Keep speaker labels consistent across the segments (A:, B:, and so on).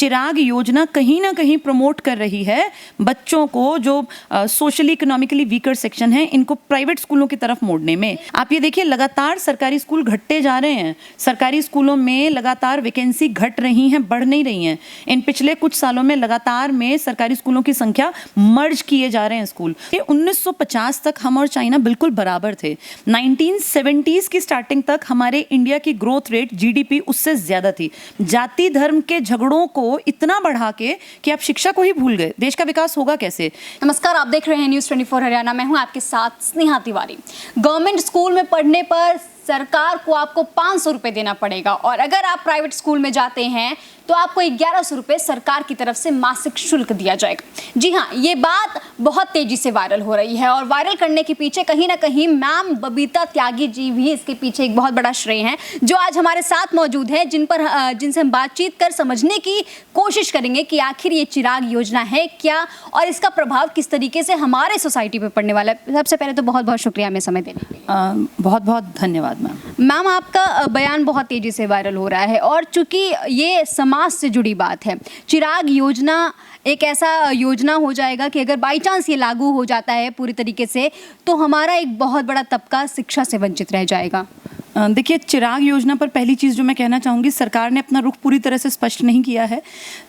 A: चिराग योजना कहीं ना कहीं प्रमोट कर रही है बच्चों को जो सोशली इकोनॉमिकली वीकर सेक्शन है इनको प्राइवेट स्कूलों की तरफ मोड़ने में। आप ये देखिए लगातार सरकारी स्कूल घटते जा रहे हैं, सरकारी स्कूलों में लगातार वैकेंसी घट रही हैं, बढ़ नहीं रही हैं। इन पिछले कुछ सालों में लगातार में सरकारी स्कूलों की संख्या मर्ज किए जा रहे हैं स्कूल। 1950 तक हम और चाइना बिल्कुल बराबर थे। 1970s की स्टार्टिंग तक हमारे इंडिया की ग्रोथ रेट जीडीपी उससे ज्यादा थी। जाति धर्म के झगड़ों को इतना बढ़ा के कि आप शिक्षा को ही भूल गए, देश का विकास होगा कैसे।
B: नमस्कार, आप देख रहे हैं न्यूज़ 24 हरियाणा। मैं हूं आपके साथ स्नेहा तिवारी। गवर्नमेंट स्कूल में पढ़ने पर सरकार को आपको 500 रुपए देना पड़ेगा और अगर आप प्राइवेट स्कूल में जाते हैं तो आपको 1100 रुपए सरकार की तरफ से मासिक शुल्क दिया जाएगा। जी हाँ, ये बात बहुत तेजी से वायरल हो रही है और वायरल करने के पीछे कहीं ना कहीं मैम बबीता त्यागी जी भी इसके पीछे एक बहुत बड़ा श्रेय है, जो आज हमारे साथ मौजूद है, जिनसे हम बातचीत कर समझने की कोशिश करेंगे कि आखिर ये चिराग योजना है क्या और इसका प्रभाव किस तरीके से हमारे सोसाइटी पे पड़ने वाला है। सबसे पहले तो बहुत बहुत शुक्रिया हमें समय देने के लिए।
A: बहुत बहुत धन्यवाद
B: मैम। आपका बयान बहुत तेजी से वायरल हो रहा है और चूंकि ये समाज से जुड़ी बात है, चिराग योजना एक ऐसा योजना हो जाएगा कि अगर बाई चांस ये लागू हो जाता है पूरी तरीके से तो हमारा एक बहुत बड़ा तबका शिक्षा से वंचित रह जाएगा।
A: देखिए, चिराग योजना पर पहली चीज़ जो मैं कहना चाहूँगी, सरकार ने अपना रुख पूरी तरह से स्पष्ट नहीं किया है।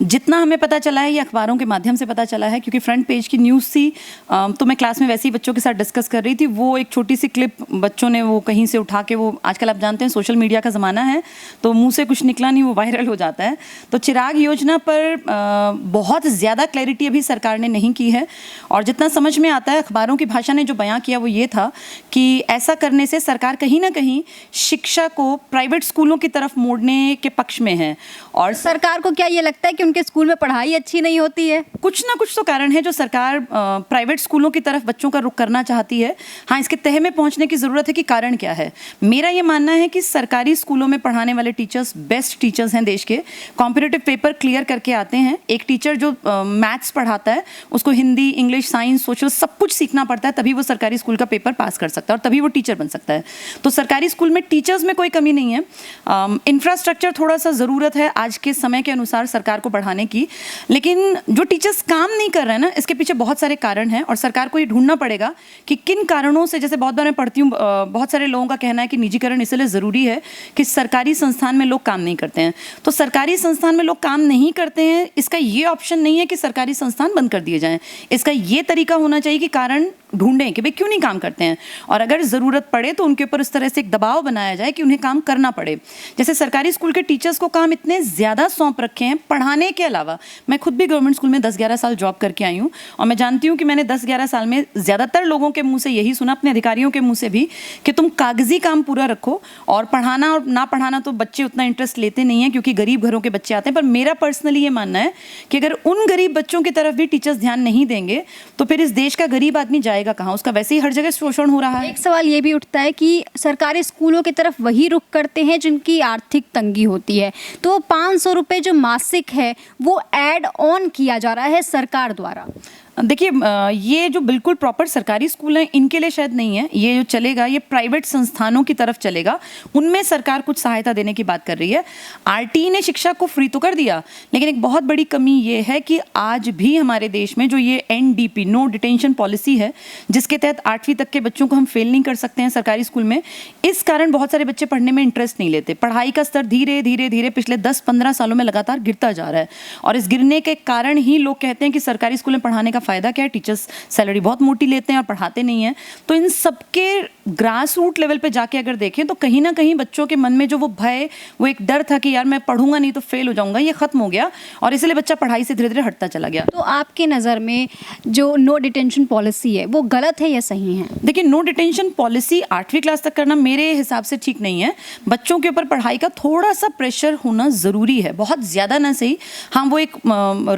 A: जितना हमें पता चला है ये अखबारों के माध्यम से पता चला है, क्योंकि फ्रंट पेज की न्यूज़ थी तो मैं क्लास में वैसे ही बच्चों के साथ डिस्कस कर रही थी। वो एक छोटी सी क्लिप बच्चों ने वो कहीं से उठा के, वो आजकल आप जानते हैं सोशल मीडिया का ज़माना है तो मुँह से कुछ निकला नहीं वो वायरल हो जाता है। तो चिराग योजना पर बहुत ज़्यादा क्लैरिटी अभी सरकार ने नहीं की है और जितना समझ में आता है अखबारों की भाषा ने जो बयां किया वो ये था कि ऐसा करने से सरकार कहीं ना कहीं शिक्षा को प्राइवेट स्कूलों की तरफ मोड़ने के पक्ष में है। और
B: सरकार को क्या ये लगता है कि उनके स्कूल में पढ़ाई अच्छी नहीं होती है?
A: कुछ ना कुछ तो कारण है जो सरकार प्राइवेट स्कूलों की तरफ बच्चों का रुख करना चाहती है। हाँ, इसके तह में पहुंचने की जरूरत है कि कारण क्या है। मेरा ये मानना है कि सरकारी स्कूलों में पढ़ाने वाले टीचर्स बेस्ट टीचर्स हैं देश के, कॉम्पिटिटिव पेपर क्लियर करके आते हैं। एक टीचर जो मैथ्स पढ़ाता है उसको हिंदी, इंग्लिश, साइंस, सोशल सब कुछ सीखना पड़ता है, तभी वो सरकारी स्कूल का पेपर पास कर सकता है और तभी वो टीचर बन सकता है। तो सरकारी स्कूल में टीचर्स में कोई कमी नहीं है। इंफ्रास्ट्रक्चर थोड़ा सा ज़रूरत है आज के समय के अनुसार सरकार को बढ़ाने की, लेकिन जो टीचर्स काम नहीं कर रहे हैं ना, इसके पीछे बहुत सारे कारण हैं और सरकार को ये ढूंढना पड़ेगा कि किन कारणों से। जैसे बहुत बार मैं पढ़ती हूँ, बहुत सारे लोगों का कहना है कि निजीकरण इसलिए ज़रूरी है कि सरकारी संस्थान में लोग काम नहीं करते हैं। तो सरकारी संस्थान में लोग काम नहीं करते हैं, इसका ये ऑप्शन नहीं है कि सरकारी संस्थान बंद कर दिए जाएं। इसका ये तरीका होना चाहिए कि कारण ढूंढें कि भाई क्यों नहीं काम करते हैं और अगर ज़रूरत पड़े तो उनके ऊपर इस तरह से एक दबाव बनाया जाए कि उन्हें काम करना पड़े। जैसे सरकारी स्कूल के टीचर्स को काम इतने ज़्यादा सौंप रखे हैं पढ़ाने के अलावा। मैं खुद भी गवर्नमेंट स्कूल में 10-11 साल जॉब करके आई हूँ और मैं जानती हूँ कि मैंने 10-11 साल में ज़्यादातर लोगों के मुंह से यही सुना, अपने अधिकारियों के मुंह से भी, कि तुम कागजी काम पूरा रखो और पढ़ाना और ना पढ़ाना तो बच्चे उतना इंटरेस्ट लेते नहीं हैं क्योंकि गरीब घरों के बच्चे आते हैं। पर मेरा पर्सनली ये मानना है कि अगर उन गरीब बच्चों की तरफ भी टीचर्स ध्यान नहीं देंगे तो फिर इस देश का गरीब आदमी जाएगा कहाँ? उसका वैसे ही हर जगह शोषण हो रहा है।
B: एक सवाल ये भी उठता है कि सरकारी स्कूलों की तरफ वही रुख करते हैं जिनकी आर्थिक तंगी होती है, तो 500 रुपए जो मासिक है वो ऐड ऑन किया जा रहा है सरकार द्वारा।
A: देखिए, ये जो बिल्कुल प्रॉपर सरकारी स्कूल हैं इनके लिए शायद नहीं है। ये जो चलेगा ये प्राइवेट संस्थानों की तरफ चलेगा, उनमें सरकार कुछ सहायता देने की बात कर रही है। आरटी ने शिक्षा को फ्री तो कर दिया, लेकिन एक बहुत बड़ी कमी ये है कि आज भी हमारे देश में जो ये एनडीपी, नो डिटेंशन पॉलिसी है, जिसके तहत 8वीं तक के बच्चों को हम फेल नहीं कर सकते हैं सरकारी स्कूल में, इस कारण बहुत सारे बच्चे पढ़ने में इंटरेस्ट नहीं लेते। पढ़ाई का स्तर धीरे धीरे धीरे पिछले 10-15 सालों में लगातार गिरता जा रहा है और इस गिरने के कारण ही लोग कहते हैं कि सरकारी स्कूल में पढ़ाने का फायदा क्या है, टीचर्स सैलरी बहुत मोटी लेते हैं और पढ़ाते नहीं हैं। तो इन सबके ग्रास रूट लेवल पे जाके अगर देखें तो कहीं ना कहीं बच्चों के मन में जो वो भय, वो एक डर था कि यार मैं पढ़ूंगा नहीं तो फेल हो जाऊंगा, ये खत्म हो गया और इसलिए बच्चा पढ़ाई से धीरे धीरे हटता चला गया।
B: तो आपके नज़र में जो नो डिटेंशन पॉलिसी है वो गलत है या सही है?
A: देखिए, नो डिटेंशन पॉलिसी 8वीं क्लास तक करना मेरे हिसाब से ठीक नहीं है। बच्चों के ऊपर पढ़ाई का थोड़ा सा प्रेशर होना ज़रूरी है, बहुत ज़्यादा ना सही। हाँ, वो एक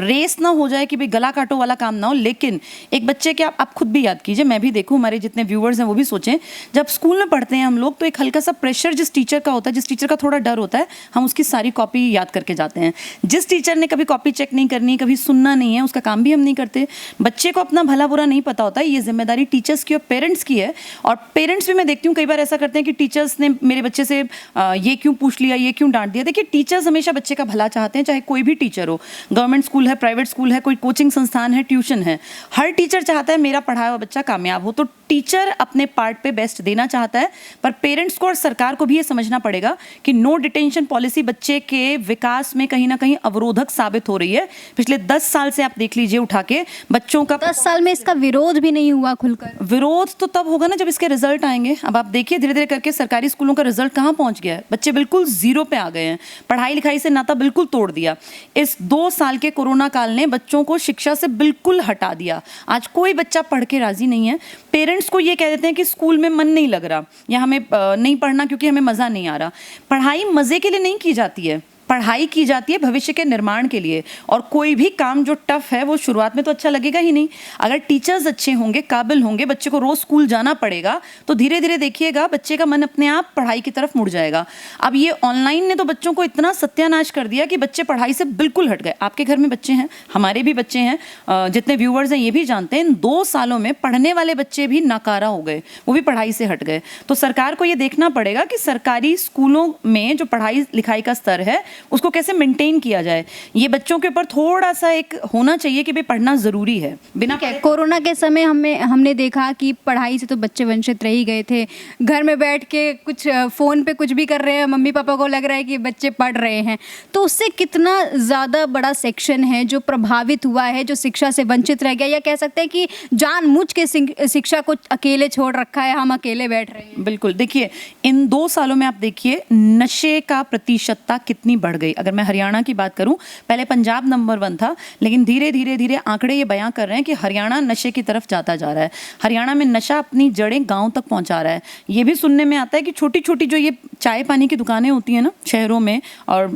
A: रेस ना हो जाए कि भाई गला काटो वाला काम ना हो, बनाओ, लेकिन एक बच्चे के आप खुद भी याद कीजिए, मैं भी देखूं, हमारे जितने व्यूअर्स हैं वो भी सोचें, जब स्कूल में पढ़ते हैं हम लोग तो एक हल्का सा प्रेशर जिस टीचर का होता है, जिस टीचर का थोड़ा डर होता है, हम उसकी सारी कॉपी याद करके जाते हैं। जिस टीचर ने कभी कॉपी चेक नहीं करनी, कभी सुनना नहीं है, उसका काम भी हम नहीं करते। बच्चे को अपना भला बुरा नहीं पता होता है, ये जिम्मेदारी टीचर्स की और पेरेंट्स की है। और पेरेंट्स भी मैं देखती हूँ कई बार ऐसा करते हैं कि टीचर्स ने मेरे बच्चे से ये क्यों पूछ लिया, ये क्यों डांट दिया। देखिए, टीचर्स हमेशा बच्चे का भला चाहते हैं, चाहे कोई भी टीचर हो, गवर्नमेंट स्कूल है, प्राइवेट स्कूल है, कोई कोचिंग संस्थान है, ट्यूशन है, हर टीचर चाहता है मेरा पढ़ाया हुआ बच्चा कामयाब हो। तो टीचर अपने पार्ट पे बेस्ट देना चाहता है, पर पेरेंट्स को और सरकार को भी ये समझना पड़ेगा कि नो डिटेंशन पॉलिसी बच्चे के विकास में कहीं ना कहीं अवरोधक साबित हो रही है। पिछले 10 साल से आप देख लीजिए उठा के, बच्चों का
B: 10 साल में इसका विरोध भी नहीं हुआ खुलकर।
A: विरोध तो तब होगा ना जब इसके रिजल्ट आएंगे। अब आप देखिए धीरे धीरे करके सरकारी स्कूलों का रिजल्ट कहाँ पहुंच गया है, बच्चे बिल्कुल जीरो पे आ गए हैं, पढ़ाई लिखाई से नाता बिल्कुल तोड़ दिया। इस 2 साल के कोरोना काल ने बच्चों को शिक्षा से बिल्कुल हटा दिया। आज कोई बच्चा पढ़ के राजी नहीं है। पेरेंट्स को ये कह देते हैं कि स्कूल में मन नहीं लग रहा या हमें नहीं पढ़ना क्योंकि हमें मज़ा नहीं आ रहा। पढ़ाई मज़े के लिए नहीं की जाती है, पढ़ाई की जाती है भविष्य के निर्माण के लिए। और कोई भी काम जो टफ है वो शुरुआत में तो अच्छा लगेगा ही नहीं। अगर टीचर्स अच्छे होंगे, काबिल होंगे, बच्चे को रोज स्कूल जाना पड़ेगा, तो धीरे धीरे देखिएगा बच्चे का मन अपने आप पढ़ाई की तरफ मुड़ जाएगा। अब ये ऑनलाइन ने तो बच्चों को इतना सत्यानाश कर दिया कि बच्चे पढ़ाई से बिल्कुल हट गए। आपके घर में बच्चे हैं, हमारे भी बच्चे हैं, जितने व्यूअर्स हैं ये भी जानते हैं, इन 2 सालों में पढ़ने वाले बच्चे भी नाकारा हो गए, वो भी पढ़ाई से हट गए। तो सरकार को ये देखना पड़ेगा कि सरकारी स्कूलों में जो पढ़ाई लिखाई का स्तर है उसको कैसे मेंटेन किया जाए। ये बच्चों के ऊपर थोड़ा सा एक होना चाहिए कि भाई पढ़ना जरूरी है। बिना
B: कोरोना के समय हमने देखा कि पढ़ाई से तो बच्चे वंचित रह ही गए थे। घर में बैठ के कुछ फ़ोन पे कुछ भी कर रहे हैं, मम्मी पापा को लग रहा है कि बच्चे पढ़ रहे हैं, तो उससे कितना ज़्यादा बड़ा सेक्शन है जो प्रभावित हुआ है, जो शिक्षा से वंचित रह गया, या कह सकते हैं कि जानबूझ के शिक्षा को अकेले छोड़ रखा है, हम अकेले बैठ रहे हैं।
A: बिल्कुल, देखिए इन 2 सालों में आप देखिए नशे का प्रतिशतता कितनी बढ़ गई। अगर मैं हरियाणा की बात करूं, पहले पंजाब नंबर 1 था, लेकिन धीरे धीरे धीरे आंकड़े ये बयां कर रहे हैं कि हरियाणा नशे की तरफ जाता जा रहा है। हरियाणा में नशा अपनी जड़ें गांव तक पहुंचा रहा है। ये भी सुनने में आता है कि छोटी छोटी जो ये चाय पानी की दुकानें होती हैं ना शहरों में और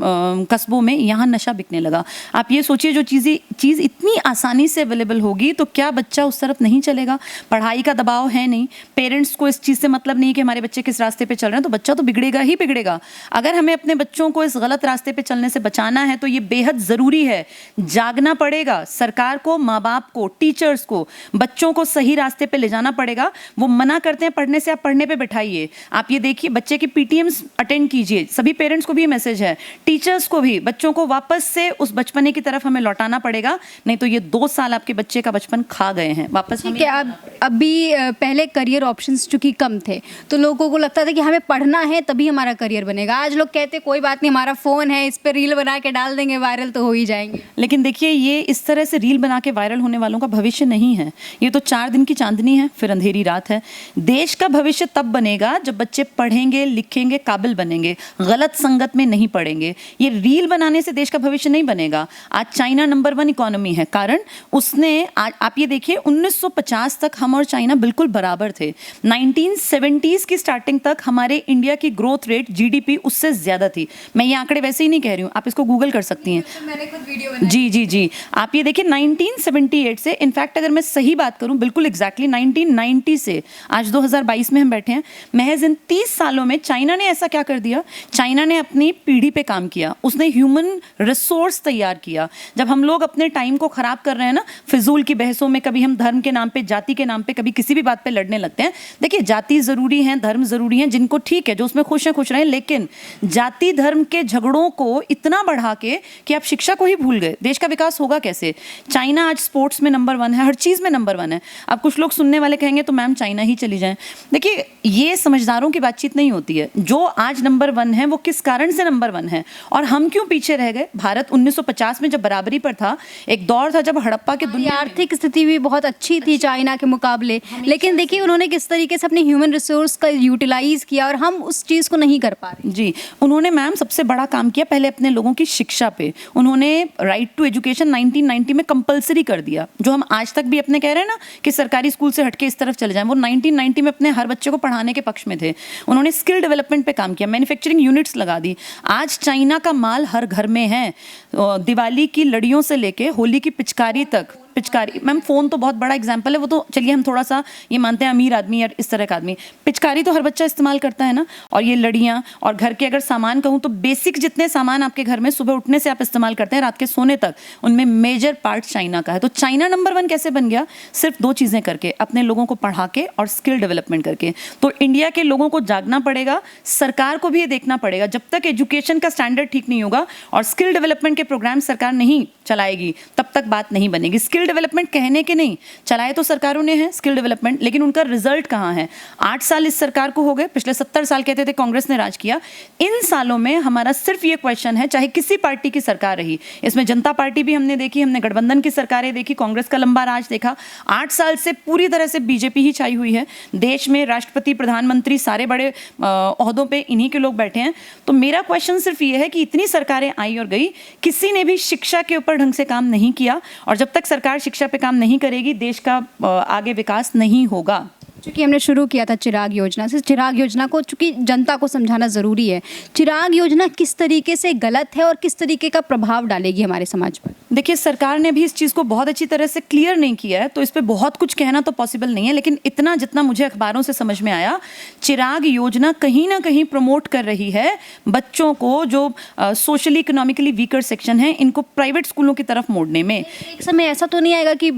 A: कस्बों में, यहाँ नशा बिकने लगा। आप ये सोचिए जो चीज़ इतनी आसानी से अवेलेबल होगी तो क्या बच्चा उस तरफ नहीं चलेगा। पढ़ाई का दबाव है नहीं, पेरेंट्स को इस चीज़ से मतलब नहीं कि हमारे बच्चे किस रास्ते पे चल रहे हैं, तो बच्चा तो बिगड़ेगा ही बिगड़ेगा। अगर हमें अपने बच्चों को इस गलत रास्ते पे चलने से बचाना है तो ये बेहद ज़रूरी है। जागना पड़ेगा सरकार को, माँ बाप को, टीचर्स को, बच्चों को सही रास्ते पे ले जाना पड़ेगा। वो मना करते हैं पढ़ने से, आप पढ़ने पे बैठाइए। आप ये देखिए बच्चे की पीटीएम्स अटेंड कीजिए। सभी पेरेंट्स को भी ये मैसेज है, टीचर्स को भी, बच्चों को वापस से उस बचपने की तरफ हमें लौटाना पड़ेगा, नहीं तो ये 2 साल आपके बच्चे का बचपन खा गए हैं वापस।
B: ठीक है, अब अभी पहले करियर ऑप्शंस चूंकि कम थे तो लोगों को लगता था कि हमें पढ़ना है तभी हमारा करियर बनेगा। आज लोग कहते कोई बात नहीं, हमारा फ़ोन है, इस पर रील बना के डाल देंगे, वायरल तो हो ही जाएंगे।
A: लेकिन देखिए ये इस तरह से रील बना के वायरल होने वालों का भविष्य नहीं है। ये तो 4 दिन की चांदनी है, फिर अंधेरी रात है। देश का भविष्य तब बनेगा जब बच्चे पढ़ेंगे, लिखेंगे, काबिल बनेंगे, गलत संगत में नहीं पड़ेंगे। ये रील बनाने से देश का भविष्य नहीं बनेगा। आज चाइना नंबर 1 इकोनॉमी है, कारण उसने आप ये देखिए 1950 तक हम और चाइना बिल्कुल बराबर थे। 1970s की स्टार्टिंग तक हमारे इंडिया की ग्रोथ रेट जीडीपी उससे ज्यादा थी। मैं ये आंकड़े वैसे ही नहीं कह रही हूँ, आप इसको गूगल कर सकती हैं।
B: तो मैंने खुद वीडियो बनाई।
A: जी आप ये देखिए 1978 से, इनफैक्ट अगर मैं सही बात करूं बिल्कुल एग्जैक्टली 1990 से आज 2022 में हम बैठे हैं, महज इन 30 सालों में चाइना ने ऐसा क्या कर दिया। चाइना ने अपनी पीढ़ी पे काम किया, उसने ह्यूमन रिसोर्स तैयार किया। जब हम लोग अपने टाइम को खराब कर रहे हैं ना फिजूल की बहसों में, कभी हम धर्म के नाम पे, जाति के नाम पे, कभी किसी भी बात पे लड़ने लगते हैं। देखिए जाति जरूरी है, धर्म जरूरी है, जिनको ठीक है, जो उसमें खुश हैं खुश रहें, लेकिन जाति धर्म के झगड़ों को इतना बढ़ा के कि आप शिक्षा को ही भूल गए, देश का विकास होगा कैसे। चाइना आज स्पोर्ट्स में नंबर 1 है, हर चीज में नंबर 1 है। अब कुछ लोग सुनने वाले कहेंगे तो मैम चाइना ही चली जाएं। देखिए ये समझदारों की बातचीत नहीं होती है। जो आज नंबर 1 है वो किस कारण से नंबर 1 है और हम क्यों पीछे रह गए। भारत 1950 में जब बराबरी पर था, एक दौर था जब हड़प्पा के दुनिया
B: आर्थिक स्थिति भी बहुत अच्छी थी चाइना के मुकाबले, लेकिन देखिए उन्होंने किस तरीके से अपने ह्यूमन रिसोर्स का यूटिलाइज किया और हम उस चीज़ को नहीं कर पा रहे।
A: जी, उन्होंने मैम सबसे बड़ा काम किया पहले अपने लोगों की शिक्षा पे। उन्होंने राइट टू एजुकेशन 1990 में कंपलसरी कर दिया, जो हम आज तक भी अपने कह रहे हैं ना कि सरकारी स्कूल से हटके इस तरफ चले जाएं, वो 1990 में अपने हर बच्चे को पढ़ाने के पक्ष में थे। उन्होंने स्किल डेवलपमेंट पे काम किया, मैन्युफैक्चरिंग यूनिट्स लगा दी। आज चाइना का माल हर घर में है, दिवाली की लड़ियों से लेके होली की पिचकारी तक पिचकारी, मैम फ़ोन तो बहुत बड़ा एग्जाम्पल है, वो तो चलिए हम थोड़ा सा ये मानते हैं अमीर आदमी या इस तरह का आदमी, पिचकारी तो हर बच्चा इस्तेमाल करता है ना। और ये लड़ियाँ और घर के अगर सामान कहूँ तो बेसिक जितने सामान आपके घर में सुबह उठने से आप इस्तेमाल करते हैं रात के सोने तक, उनमें मेजर पार्ट चाइना का है। तो चाइना नंबर 1 कैसे बन गया? सिर्फ 2 चीज़ें करके, अपने लोगों को पढ़ा के और स्किल डेवलपमेंट करके। तो इंडिया के लोगों को जागना पड़ेगा, सरकार को भी ये देखना पड़ेगा, जब तक एजुकेशन का स्टैंडर्ड ठीक नहीं होगा और स्किल डेवलपमेंट के प्रोग्राम सरकार नहीं चलाएगी तब तक बात नहीं बनेगी। स्किल डेवलपमेंट कहने के नहीं, चलाए तो सरकारों ने है स्किल डेवलपमेंट, लेकिन उनका रिजल्ट कहाँ है? 8 साल इस सरकार को हो गए, पिछले 70 साल कहते थे कांग्रेस ने राज किया। इन सालों में हमारा सिर्फ ये क्वेश्चन है, चाहे किसी पार्टी की सरकार रही, इसमें जनता पार्टी भी हमने देखी, हमने गठबंधन की सरकारें देखी, कांग्रेस का लंबा राज देखा, 8 साल से पूरी तरह से बीजेपी ही छाई हुई है देश में। राष्ट्रपति, प्रधानमंत्री, सारे बड़े ओहदों पे इन्हीं के लोग बैठे हैं। तो मेरा क्वेश्चन सिर्फ ये है कि इतनी सरकारें आई और गई, किसी ने भी शिक्षा के ऊपर ढंग से काम नहीं किया, और जब तक सरकार शिक्षा पे काम नहीं करेगी देश का आगे विकास नहीं होगा।
B: चूँकि हमने शुरू किया था चिराग योजना से, चिराग योजना को चूँकि जनता को समझाना ज़रूरी है, चिराग योजना किस तरीके से गलत है और किस तरीके का प्रभाव डालेगी हमारे समाज पर?
A: देखिए, सरकार ने भी इस चीज़ को बहुत अच्छी तरह से क्लियर नहीं किया है, तो इस पे बहुत कुछ कहना तो पॉसिबल नहीं है, लेकिन इतना जितना मुझे अखबारों से समझ में आया, चिराग योजना कहीं ना कहीं प्रमोट कर रही है बच्चों को, जो सोशली इकोनॉमिकली वीकर सेक्शन है, इनको प्राइवेट स्कूलों की तरफ मोड़ने में।
B: एक समय ऐसा तो नहीं आएगा कि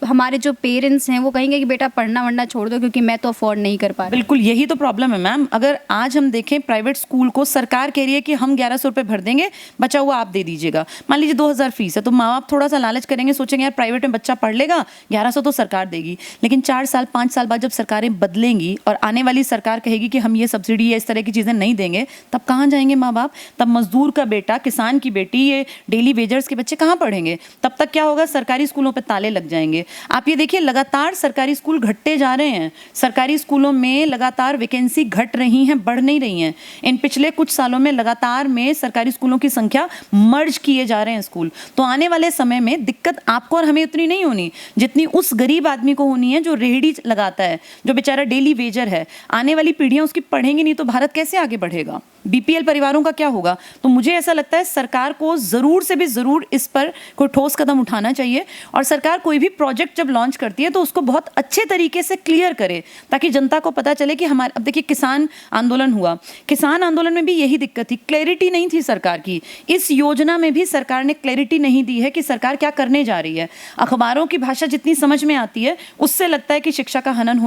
B: हमारे जो पेरेंट्स हैं वो कहेंगे कि बेटा पढ़ना वढ़ना छोड़ दो क्योंकि मैं तो अफोर्ड नहीं कर पा रहा?
A: बिल्कुल, यही तो प्रॉब्लम है मैम। अगर आज हम देखें प्राइवेट स्कूल को, सरकार कह रही है कि हम 1100 रुपये भर देंगे, बचा हुआ आप दे दीजिएगा। मान लीजिए 2000 फीस है, तो माँ बाप थोड़ा सा लालच करेंगे, सोचेंगे यार प्राइवेट में बच्चा पढ़ लेगा, 1100 तो सरकार देगी। लेकिन 4 साल 5 साल बाद जब सरकारें बदलेंगी और आने वाली सरकार कहेगी कि हम ये सब्सिडी या इस तरह की चीज़ें नहीं देंगे, तब कहाँ जाएंगे माँ बाप? तब मजदूर का बेटा, किसान की बेटी, ये डेली वेजर्स के बच्चे कहाँ पढ़ेंगे? तब तक क्या होगा? सरकारी स्कूलों पर ताले लग जाएंगे। आप ये देखिए, लगातार सरकारी स्कूल घटते जा रहे हैं, सरकारी स्कूलों में लगातार वैकेंसी घट रही हैं, बढ़ नहीं रही हैं। इन पिछले कुछ सालों में लगातार में सरकारी स्कूलों की संख्या मर्ज किए जा रहे हैं स्कूल। तो आने वाले समय में दिक्कत आपको और हमें उतनी नहीं होनी जितनी उस गरीब आदमी को होनी है जो रेहड़ी लगाता है, जो बेचारा डेली वेजर है। आने वाली पीढ़ियां उसकी पढ़ेंगी नहीं तो भारत कैसे आगे बढ़ेगा? बीपीएल परिवारों का क्या होगा? तो मुझे ऐसा लगता है सरकार को ज़रूर से भी ज़रूर इस पर कोई ठोस कदम उठाना चाहिए, और सरकार कोई भी प्रोजेक्ट जब लॉन्च करती है तो उसको बहुत अच्छे तरीके से क्लियर करे, ताकि जनता को पता चले कि हमारे, अब देखिए किसान आंदोलन हुआ, किसान आंदोलन में भी यही दिक्कत थी, क्लैरिटी नहीं थी सरकार की। इस योजना में भी सरकार ने क्लैरिटी नहीं दी है कि सरकार क्या करने जा रही है। अखबारों की भाषा जितनी समझ में आती है उससे लगता है कि शिक्षा का हनन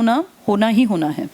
A: होना ही होना है।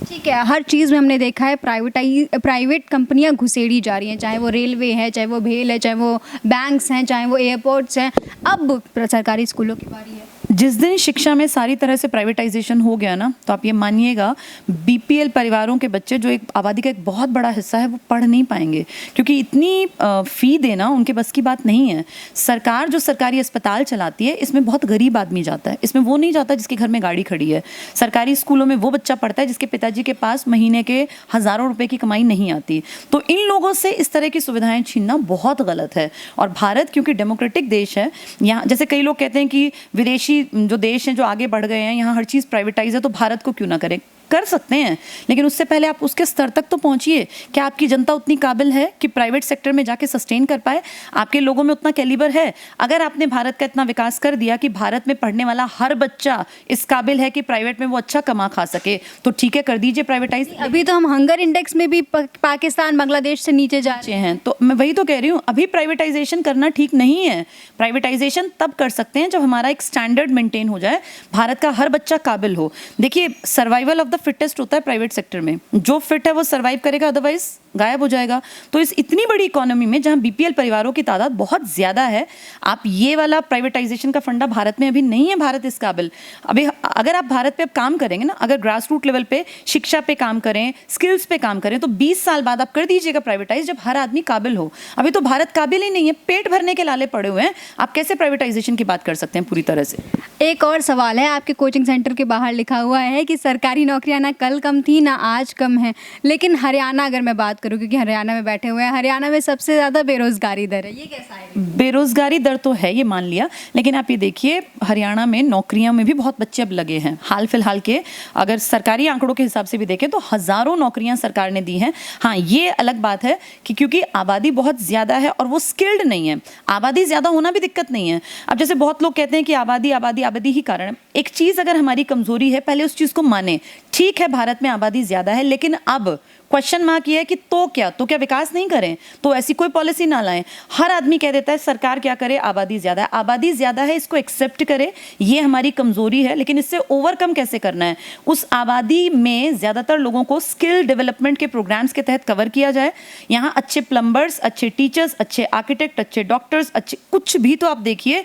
B: ठीक है, हर चीज़ में हमने देखा है प्राइवेट कंपनियां घुसेड़ी जा रही हैं, चाहे वो रेलवे है, चाहे वो भेल है, चाहे वो बैंक्स हैं, चाहे वो एयरपोर्ट्स हैं। अब सरकारी स्कूलों की बारी है।
A: जिस दिन शिक्षा में सारी तरह से प्राइवेटाइजेशन हो गया ना, तो आप ये मानिएगा बीपीएल परिवारों के बच्चे, जो एक आबादी का एक बहुत बड़ा हिस्सा है, वो पढ़ नहीं पाएंगे, क्योंकि इतनी फ़ी देना उनके बस की बात नहीं है। सरकार जो सरकारी अस्पताल चलाती है, इसमें बहुत गरीब आदमी जाता है, इसमें वो नहीं जाता जिसके घर में गाड़ी खड़ी है। सरकारी स्कूलों में वो बच्चा पढ़ता है जिसके पिताजी के पास महीने के हज़ारों रुपए की कमाई नहीं आती। तो इन लोगों से इस तरह की सुविधाएं छीनना बहुत गलत है। और भारत क्योंकि डेमोक्रेटिक देश है, यहाँ जैसे कई लोग कहते हैं कि विदेशी जो देश हैं जो आगे बढ़ गए हैं, यहाँ हर चीज़ प्राइवेटाइज है, तो भारत को क्यों ना करें? कर सकते हैं, लेकिन उससे पहले आप उसके स्तर तक तो पहुंचिए। क्या आपकी जनता उतनी काबिल है कि प्राइवेट सेक्टर में जाके सस्टेन कर पाए? आपके लोगों में उतना कैलिबर है? अगर आपने भारत का इतना विकास कर दिया कि भारत में पढ़ने वाला हर बच्चा इस काबिल है कि प्राइवेट में वो अच्छा कमा खा सके, तो ठीक है, कर दीजिए प्राइवेटाइज।
B: अभी तो हम हंगर इंडेक्स में भी पाकिस्तान, बांग्लादेश से नीचे जा रहे
A: हैं। तो मैं वही तो कह रही हूँ, अभी प्राइवेटाइजेशन करना ठीक नहीं है। प्राइवेटाइजेशन तब कर सकते हैं जब हमारा एक स्टैंडर्ड मेंटेन हो जाए, भारत का हर बच्चा काबिल हो। देखिए, सर्वाइवल ऑफ फिटेस्ट होता है प्राइवेट सेक्टर में, जो फिट है वो सरवाइव करेगा, अदरवाइज गायब हो जाएगा। तो इस इतनी बड़ी इकोनॉमी में जहां बीपीएल परिवारों की तादाद बहुत ज्यादा है, आप ये वाला प्राइवेटाइजेशन का फंडा भारत में अभी नहीं है। भारत इस काबिल, अभी अगर आप भारत पे अब काम करेंगे ना, अगर ग्रास रूट लेवल पे शिक्षा पे काम करें, स्किल्स पे काम करें, तो 20 साल बाद आप कर दीजिएगा प्राइवेटाइज, जब हर आदमी काबिल हो। अभी तो भारत काबिल ही नहीं है, पेट भरने के लाले पड़े हुए हैं। आप कैसे प्राइवेटाइजेशन की बात कर सकते हैं पूरी तरह से?
B: एक और सवाल है, आपके कोचिंग सेंटर के बाहर लिखा हुआ है कि सरकारी नौकरियां ना कल कम थी ना आज कम है, लेकिन हरियाणा अगर मैं बात करूँ क्योंकि हरियाणा में बैठे हुए हैं, हरियाणा में सबसे ज़्यादा बेरोजगारी दर है, ये कैसा है?
A: बेरोजगारी दर तो है, ये मान लिया, लेकिन आप ये देखिए हरियाणा में नौकरियों में भी बहुत बच्चे अब लगे हैं। हाल फिलहाल के अगर सरकारी आंकड़ों के हिसाब से भी देखें तो हजारों नौकरियां सरकार ने दी हैं। हाँ, ये अलग बात है कि क्योंकि आबादी बहुत ज़्यादा है और वो स्किल्ड नहीं है। आबादी ज़्यादा होना भी दिक्कत नहीं है। अब जैसे बहुत लोग कहते हैं कि आबादी आबादी आबादी ही कारण है। एक चीज़ अगर हमारी कमजोरी है, पहले उस चीज़ को माने। ठीक है, भारत में आबादी ज़्यादा है, लेकिन अब क्वेश्चन मार्क ये है कि तो क्या विकास नहीं करें, तो ऐसी कोई पॉलिसी ना लाएं। हर आदमी कह देता है सरकार क्या करे, आबादी ज्यादा है। आबादी ज्यादा है, इसको एक्सेप्ट करे, ये हमारी कमजोरी है, लेकिन इससे ओवरकम कैसे करना है। उस आबादी में ज्यादातर लोगों को स्किल डेवलपमेंट के प्रोग्राम्स के तहत कवर किया जाए। यहाँ अच्छे प्लम्बर्स, अच्छे टीचर्स, अच्छे आर्किटेक्ट, अच्छे डॉक्टर्स, अच्छे कुछ भी तो आप देखिए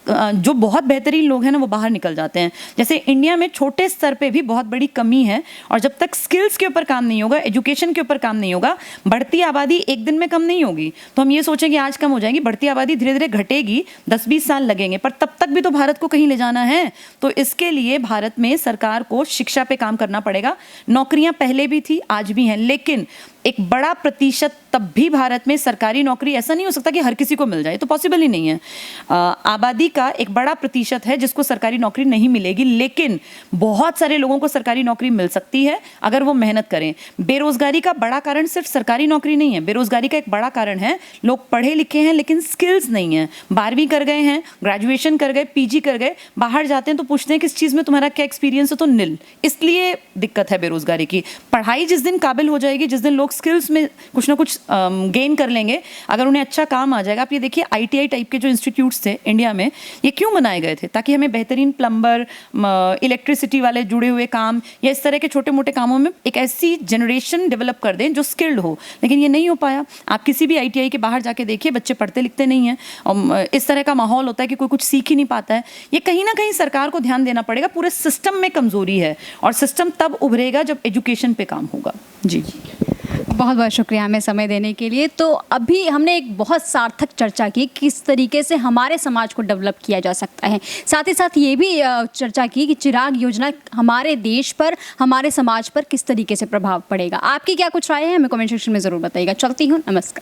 A: जो बहुत बेहतरीन लोग हैं ना वो बाहर निकल जाते हैं। जैसे इंडिया में छोटे स्तर पे भी बहुत बड़ी कमी है, और जब तक स्किल्स के ऊपर काम नहीं होगा, एजुकेशन के ऊपर काम नहीं होगा, बढ़ती आबादी एक दिन में कम नहीं होगी। तो हम ये सोचें कि आज कम हो जाएगी, बढ़ती आबादी धीरे धीरे घटेगी, 10-20 साल लगेंगे, पर तब तक भी तो भारत को कहीं ले जाना है। तो इसके लिए भारत में सरकार को शिक्षा पे काम करना पड़ेगा। नौकरियां पहले भी थी, आज भी हैं, लेकिन एक बड़ा प्रतिशत तब भी भारत में सरकारी नौकरी, ऐसा नहीं हो सकता कि हर किसी को मिल जाए, तो पॉसिबल ही नहीं है। आबादी का एक बड़ा प्रतिशत है जिसको सरकारी नौकरी नहीं मिलेगी, लेकिन बहुत सारे लोगों को सरकारी नौकरी मिल सकती है अगर वो मेहनत करें। बेरोजगारी का बड़ा कारण सिर्फ सरकारी नौकरी नहीं है। बेरोजगारी का एक बड़ा कारण है लोग पढ़े लिखे हैं लेकिन स्किल्स नहीं है। 12वीं कर गए हैं, ग्रेजुएशन कर गए, पीजी कर गए, बाहर जाते हैं तो पूछते हैं किस चीज़ में तुम्हारा क्या एक्सपीरियंस है, तो निल। इसलिए दिक्कत है बेरोजगारी की। पढ़ाई जिस दिन काबिल हो जाएगी, जिस दिन लोग स्किल्स में कुछ ना कुछ गेन कर लेंगे, अगर उन्हें अच्छा काम आ जाएगा। आप ये देखिए आईटीआई टाइप के जो इंस्टीट्यूट्स थे इंडिया में, ये क्यों बनाए गए थे? ताकि हमें बेहतरीन प्लम्बर, इलेक्ट्रिसिटी वाले जुड़े हुए काम या इस तरह के छोटे मोटे कामों में एक ऐसी जनरेशन डेवलप कर दें जो स्किल्ड हो, लेकिन ये नहीं हो पाया। आप किसी भी आईटीआई के बाहर जाके देखिए, बच्चे पढ़ते लिखते नहीं हैं, और इस तरह का माहौल होता है कि कोई कुछ सीख ही नहीं पाता है। ये कहीं ना कहीं सरकार को ध्यान देना पड़ेगा। पूरे सिस्टम में कमजोरी है, और सिस्टम तब उभरेगा जब एजुकेशन पे काम होगा। जी,
B: बहुत बहुत शुक्रिया हमें समय देने के लिए। तो अभी हमने एक बहुत सार्थक चर्चा की किस तरीके से हमारे समाज को डेवलप किया जा सकता है। साथ ही साथ ये भी चर्चा की कि चिराग योजना हमारे देश पर, हमारे समाज पर किस तरीके से प्रभाव पड़ेगा। आपकी क्या कुछ राय है, हमें कमेंट सेक्शन में ज़रूर बताइएगा। चलती हूँ, नमस्कार।